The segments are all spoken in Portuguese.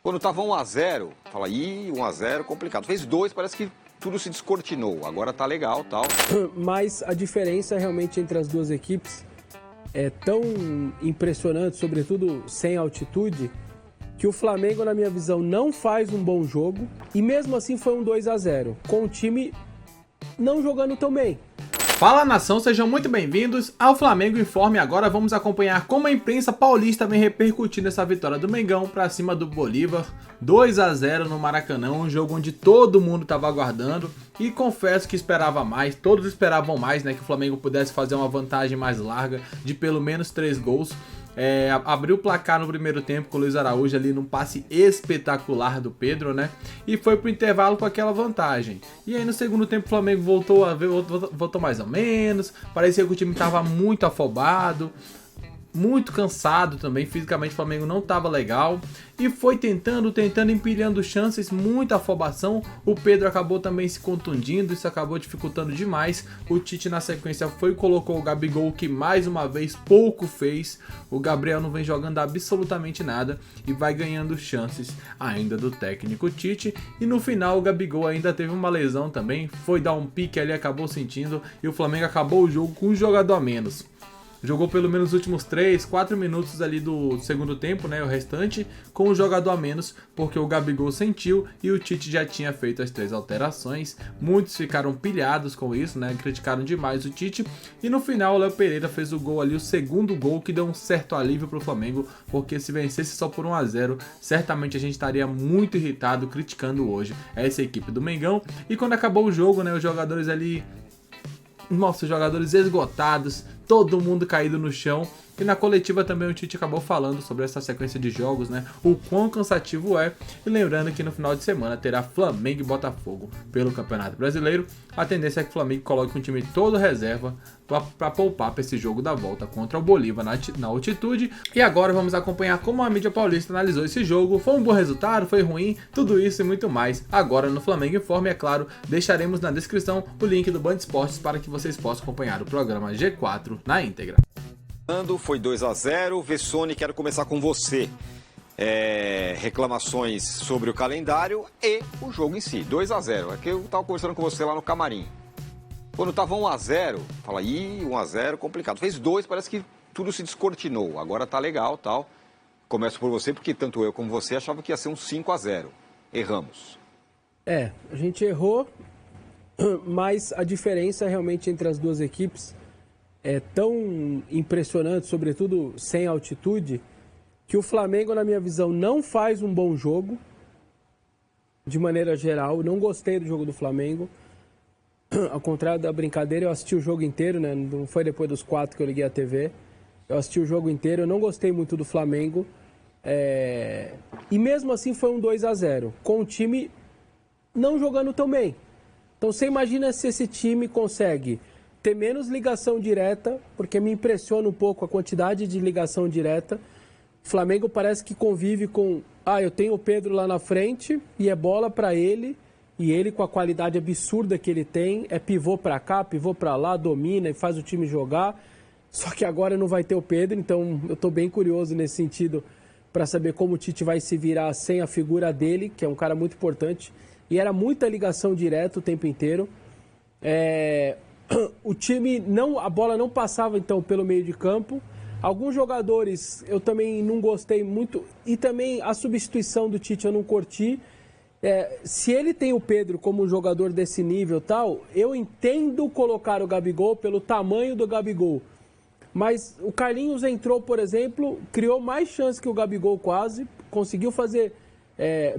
Quando tava 1-0, fala, 1-0, complicado. Fez 2, parece que tudo se descortinou. Agora tá legal, tal. Mas a diferença realmente entre as duas equipes é tão impressionante, sobretudo sem altitude, que o Flamengo, na minha visão, não faz um bom jogo e mesmo assim foi um 2-0, com o time não jogando tão bem. Fala, nação, sejam muito bem-vindos ao Flamengo Informe. Agora vamos acompanhar como a imprensa paulista vem repercutindo essa vitória do Mengão para cima do Bolívar. 2-0 no Maracanã, um jogo onde todo mundo estava aguardando e confesso que esperava mais, todos esperavam mais, né, que o Flamengo pudesse fazer uma vantagem mais larga de pelo menos 3 gols. Abriu o placar no primeiro tempo com o Luiz Araújo ali num passe espetacular do Pedro, né? E foi pro intervalo com aquela vantagem. E aí no segundo tempo o Flamengo voltou mais ou menos, parecia que o time tava muito afobado, muito cansado também, fisicamente o Flamengo não estava legal e foi tentando, empilhando chances, muita afobação. O Pedro acabou também se contundindo, isso acabou dificultando demais. O Tite na sequência colocou o Gabigol, que mais uma vez pouco fez. O Gabriel não vem jogando absolutamente nada e vai ganhando chances ainda do técnico Tite. E no final o Gabigol ainda teve uma lesão também, foi dar um pique ali, acabou sentindo e o Flamengo acabou o jogo com um jogador a menos. Jogou pelo menos os últimos 3, 4 minutos ali do segundo tempo, né, o restante, com um jogador a menos, porque o Gabigol sentiu e o Tite já tinha feito as 3 alterações. Muitos ficaram pilhados com isso, né, criticaram demais o Tite. E no final o Léo Pereira fez o gol ali, o segundo gol, que deu um certo alívio pro Flamengo, porque se vencesse só por 1-0, certamente a gente estaria muito irritado, criticando hoje essa equipe do Mengão. E quando acabou o jogo, né, os jogadores ali... Nossa, os jogadores esgotados, todo mundo caído no chão. E na coletiva também o Tite acabou falando sobre essa sequência de jogos, né? O quão cansativo é. E lembrando que no final de semana terá Flamengo e Botafogo pelo Campeonato Brasileiro. A tendência é que o Flamengo coloque um time todo reserva para poupar para esse jogo da volta contra o Bolívar na altitude. E agora vamos acompanhar como a mídia paulista analisou esse jogo. Foi um bom resultado? Foi ruim? Tudo isso e muito mais agora no Flamengo Informe. É claro, deixaremos na descrição o link do Band Esportes para que vocês possam acompanhar o programa G4 na íntegra. Foi 2-0. Vessone, quero começar com você. Reclamações sobre o calendário e o jogo em si. 2-0. É que eu estava conversando com você lá no camarim. Quando estava 1-0, fala, 1-0, complicado. Fez 2, parece que tudo se descortinou. Agora tá legal, tal. Começo por você, porque tanto eu como você achavam que ia ser um 5-0. Erramos. A gente errou, mas a diferença realmente entre as duas equipes é tão impressionante, sobretudo sem altitude, que o Flamengo, na minha visão, não faz um bom jogo, de maneira geral. Não gostei do jogo do Flamengo. Ao contrário da brincadeira, eu assisti o jogo inteiro, né? Não foi depois dos 4 que eu liguei a TV. Eu assisti o jogo inteiro, eu não gostei muito do Flamengo. E mesmo assim foi um 2-0, com o time não jogando tão bem. Então você imagina se esse time consegue ter menos ligação direta, porque me impressiona um pouco a quantidade de ligação direta. O Flamengo parece que convive com... eu tenho o Pedro lá na frente e é bola para ele, e ele com a qualidade absurda que ele tem, é pivô para cá, pivô para lá, domina e faz o time jogar. Só que agora não vai ter o Pedro, então eu estou bem curioso nesse sentido para saber como o Tite vai se virar sem a figura dele, que é um cara muito importante. E era muita ligação direta o tempo inteiro. O time, a bola não passava então pelo meio de campo. Alguns jogadores eu também não gostei muito. E também a substituição do Tite eu não curti. Se ele tem o Pedro como um jogador desse nível tal, eu entendo colocar o Gabigol pelo tamanho do Gabigol. Mas o Carlinhos entrou, por exemplo, criou mais chances que o Gabigol quase, conseguiu fazer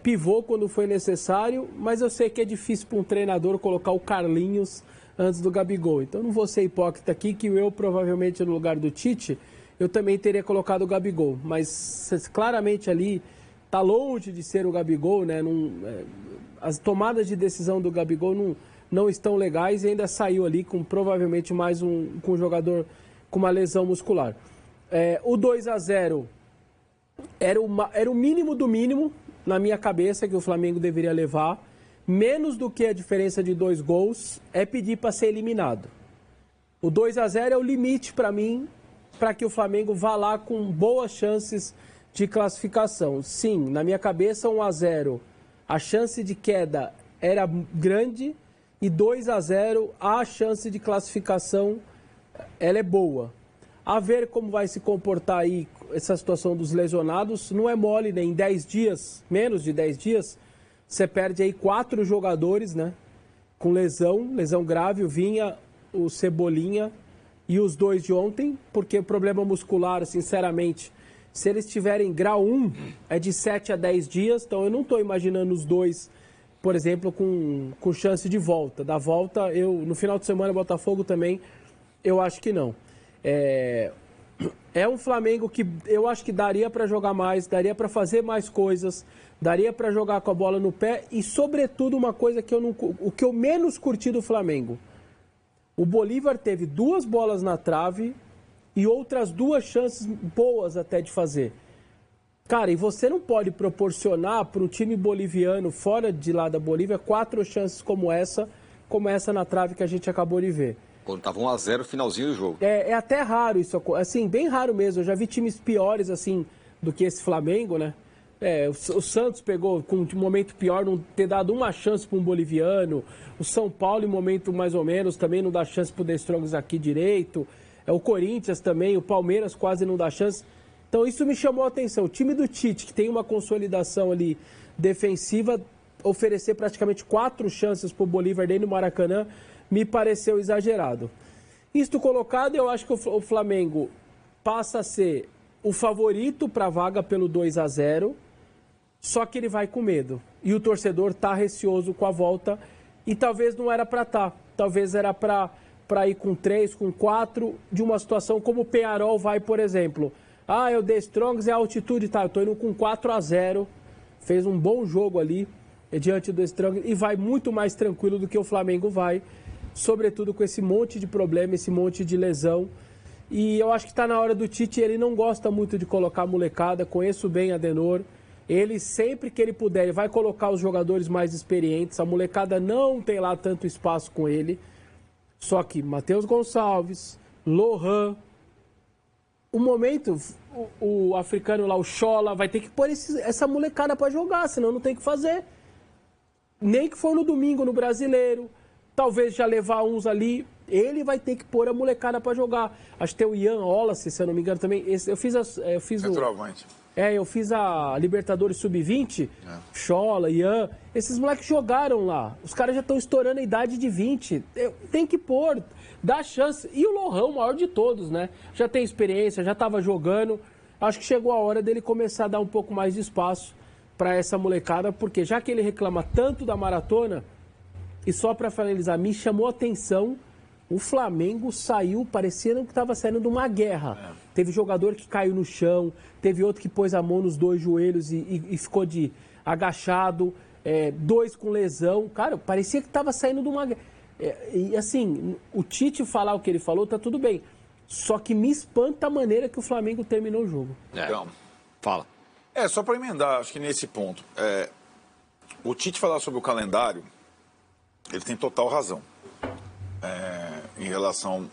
pivô quando foi necessário, mas eu sei que é difícil para um treinador colocar o Carlinhos antes do Gabigol. Então não vou ser hipócrita aqui, que eu provavelmente no lugar do Tite, eu também teria colocado o Gabigol. Mas claramente ali está longe de ser o Gabigol, né? As tomadas de decisão do Gabigol não estão legais e ainda saiu ali com provavelmente mais com um jogador com uma lesão muscular. O 2-0 era o mínimo do mínimo na minha cabeça que o Flamengo deveria levar. Menos do que a diferença de 2 gols é pedir para ser eliminado. O 2-0 é o limite para mim, para que o Flamengo vá lá com boas chances de classificação. Sim, na minha cabeça 1-0, a chance de queda era grande e 2-0, a chance de classificação ela é boa. A ver como vai se comportar aí essa situação dos lesionados, não é mole, né? Em 10 dias, menos de 10 dias, você perde aí 4 jogadores, né? Com lesão grave, o Vinha, o Cebolinha e os 2 de ontem, porque o problema muscular, sinceramente, se eles tiverem grau 1, é de 7 a 10 dias, então eu não estou imaginando os 2, por exemplo, com chance de volta. Da volta, no final de semana, Botafogo também, eu acho que não. É um Flamengo que eu acho que daria para jogar mais, daria para fazer mais coisas, daria para jogar com a bola no pé e, sobretudo, uma coisa que o que eu menos curti do Flamengo. O Bolívar teve 2 bolas na trave e outras 2 chances boas até de fazer. Cara, e você não pode proporcionar para um time boliviano fora de lá da Bolívia 4 chances como essa na trave que a gente acabou de ver. Quando estava 1-0, finalzinho do jogo. É até raro isso, assim, bem raro mesmo. Eu já vi times piores, assim, do que esse Flamengo, né? O Santos pegou com um momento pior, não ter dado uma chance para um boliviano. O São Paulo, em momento mais ou menos, também não dá chance para o The Strongs aqui direito. O Corinthians também, o Palmeiras quase não dá chance. Então isso me chamou a atenção. O time do Tite, que tem uma consolidação ali defensiva, oferecer praticamente 4 chances para o Bolívar dentro do Maracanã, me pareceu exagerado. Isto colocado, eu acho que o Flamengo passa a ser o favorito para a vaga pelo 2-0, só que ele vai com medo. E o torcedor está receoso com a volta e talvez não era para estar. Talvez era para ir com 3, com 4, de uma situação como o Peñarol vai, por exemplo. É o The Strongs, é a altitude, tá, eu estou indo com 4-0, fez um bom jogo ali diante do The Strongs e vai muito mais tranquilo do que o Flamengo vai, sobretudo com esse monte de problema, esse monte de lesão. E eu acho que está na hora do Tite, ele não gosta muito de colocar a molecada, conheço bem a Adenor. Ele, sempre que ele puder, ele vai colocar os jogadores mais experientes. A molecada não tem lá tanto espaço com ele. Só que Matheus Gonçalves, Lohan, o momento, o africano lá, o Chola, vai ter que pôr essa molecada para jogar, senão não tem o que fazer. Nem que for no domingo, no Brasileiro. Talvez já levar uns ali, ele vai ter que pôr a molecada para jogar. Acho que tem o Ian Wallace, se eu não me engano, também. Eu fiz a Libertadores Sub-20, Chola, Ian. Esses moleques jogaram lá. Os caras já estão estourando a idade de 20. Tem que pôr, dá chance. E o Lohan, o maior de todos, né? Já tem experiência, já estava jogando. Acho que chegou a hora dele começar a dar um pouco mais de espaço para essa molecada, porque já que ele reclama tanto da maratona. E só para finalizar, me chamou a atenção, o Flamengo saiu parecendo que estava saindo de uma guerra. Teve jogador que caiu no chão, teve outro que pôs a mão nos 2 joelhos e ficou de agachado, 2 com lesão. Cara, parecia que estava saindo de uma guerra. E assim, o Tite falar o que ele falou, tá tudo bem. Só que me espanta a maneira que o Flamengo terminou o jogo. Então, fala. Só para emendar, acho que nesse ponto. O Tite falar sobre o calendário, ele tem total razão em relação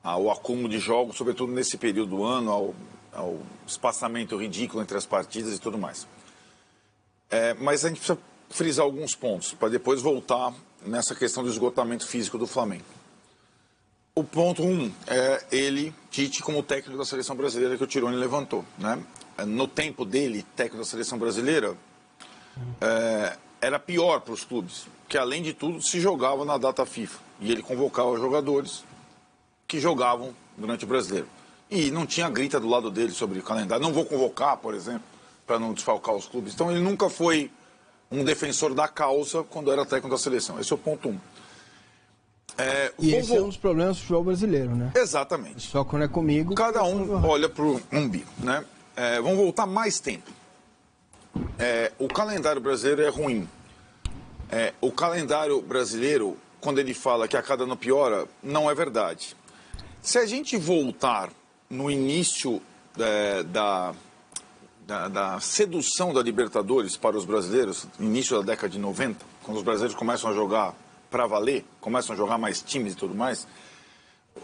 ao acúmulo de jogos, sobretudo nesse período do ano, ao espaçamento ridículo entre as partidas e tudo mais. Mas a gente precisa frisar alguns pontos, para depois voltar nessa questão do esgotamento físico do Flamengo. O ponto 1 é ele, Tite, como técnico da seleção brasileira que o Tironi levantou. Né? No tempo dele, técnico da seleção brasileira, era pior para os clubes, que além de tudo se jogava na data FIFA. E ele convocava jogadores que jogavam durante o Brasileiro. E não tinha grita do lado dele sobre o calendário. Não vou convocar, por exemplo, para não desfalcar os clubes. Então ele nunca foi um defensor da causa quando era técnico da seleção. Esse é o ponto 1. Esse é um dos problemas do futebol brasileiro, né? Exatamente. Só quando é comigo... Cada um olha para o umbigo, né? Vamos voltar mais tempo. O calendário brasileiro é ruim. O calendário brasileiro, quando ele fala que a cada ano piora, não é verdade. Se a gente voltar no início da sedução da Libertadores para os brasileiros, início da década de 90, quando os brasileiros começam a jogar para valer, começam a jogar mais times e tudo mais,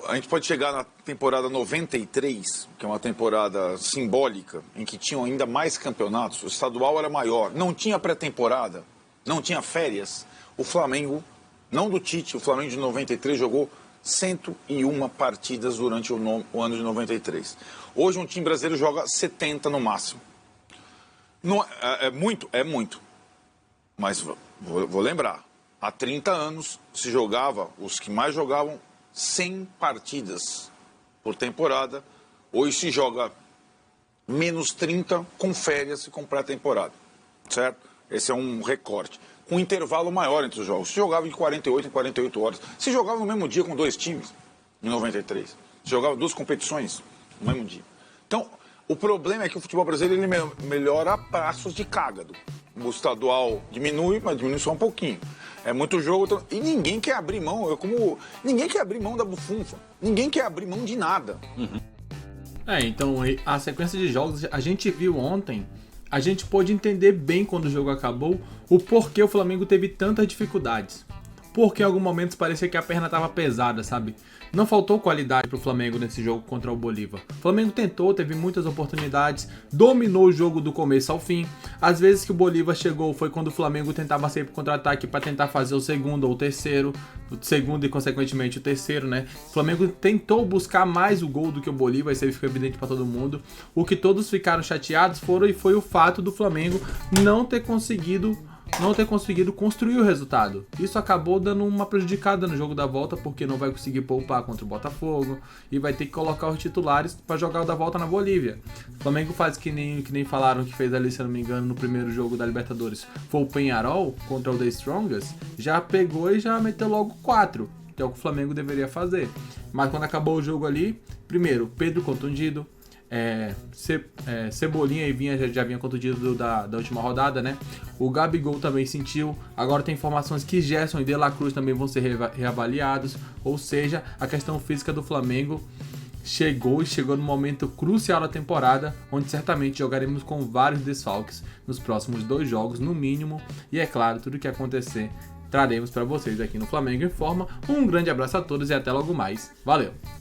A gente pode chegar na temporada 93, que é uma temporada simbólica, em que tinham ainda mais campeonatos. O estadual era maior, não tinha pré-temporada, não tinha férias. O Flamengo, não do Tite, o Flamengo de 93 jogou 101 partidas durante o ano de 93. Hoje um time brasileiro joga 70 no máximo. Não, é muito? É muito. Mas vou lembrar, há 30 anos se jogava, os que mais jogavam, 100 partidas por temporada. Hoje se joga menos 30 com férias e com pré-temporada, certo? Esse é um recorte. Com um intervalo maior entre os jogos. Se jogava em 48 horas. Se jogava no mesmo dia com 2 times, em 93. Se jogava 2 competições no mesmo dia. Então, o problema é que o futebol brasileiro ele melhora a passos de cágado. O estadual diminui, mas diminui só um pouquinho. É muito jogo, e ninguém quer abrir mão, ninguém quer abrir mão da bufunfa, ninguém quer abrir mão de nada. Então a sequência de jogos, a gente viu ontem, a gente pôde entender bem quando o jogo acabou, o porquê o Flamengo teve tantas dificuldades. Porque em alguns momentos parecia que a perna estava pesada, sabe? Não faltou qualidade pro Flamengo nesse jogo contra o Bolívar. O Flamengo tentou, teve muitas oportunidades, dominou o jogo do começo ao fim. Às vezes que o Bolívar chegou foi quando o Flamengo tentava sempre contra-ataque para tentar fazer o segundo ou o terceiro. O segundo e consequentemente o terceiro, né? O Flamengo tentou buscar mais o gol do que o Bolívar, isso aí ficou evidente para todo mundo. O que todos ficaram chateados foi o fato do Flamengo não ter conseguido construir o resultado. Isso acabou dando uma prejudicada no jogo da volta, porque não vai conseguir poupar contra o Botafogo e vai ter que colocar os titulares para jogar o da volta na Bolívia. O Flamengo faz que nem falaram que fez ali, se eu não me engano, no primeiro jogo da Libertadores, foi o Peñarol contra o The Strongest, já pegou e já meteu logo 4, que é o que o Flamengo deveria fazer. Mas quando acabou o jogo ali, primeiro, Pedro contundido, Cebolinha e Vinha já vinha contundido da última rodada, né? O Gabigol também sentiu. Agora tem informações que Gerson e De La Cruz também vão ser reavaliados. Ou seja, a questão física do Flamengo chegou no momento crucial da temporada, onde certamente jogaremos com vários desfalques nos próximos 2 jogos, no mínimo. E é claro, tudo que acontecer traremos para vocês aqui no Flamengo Informa. Um grande abraço a todos e até logo mais. Valeu!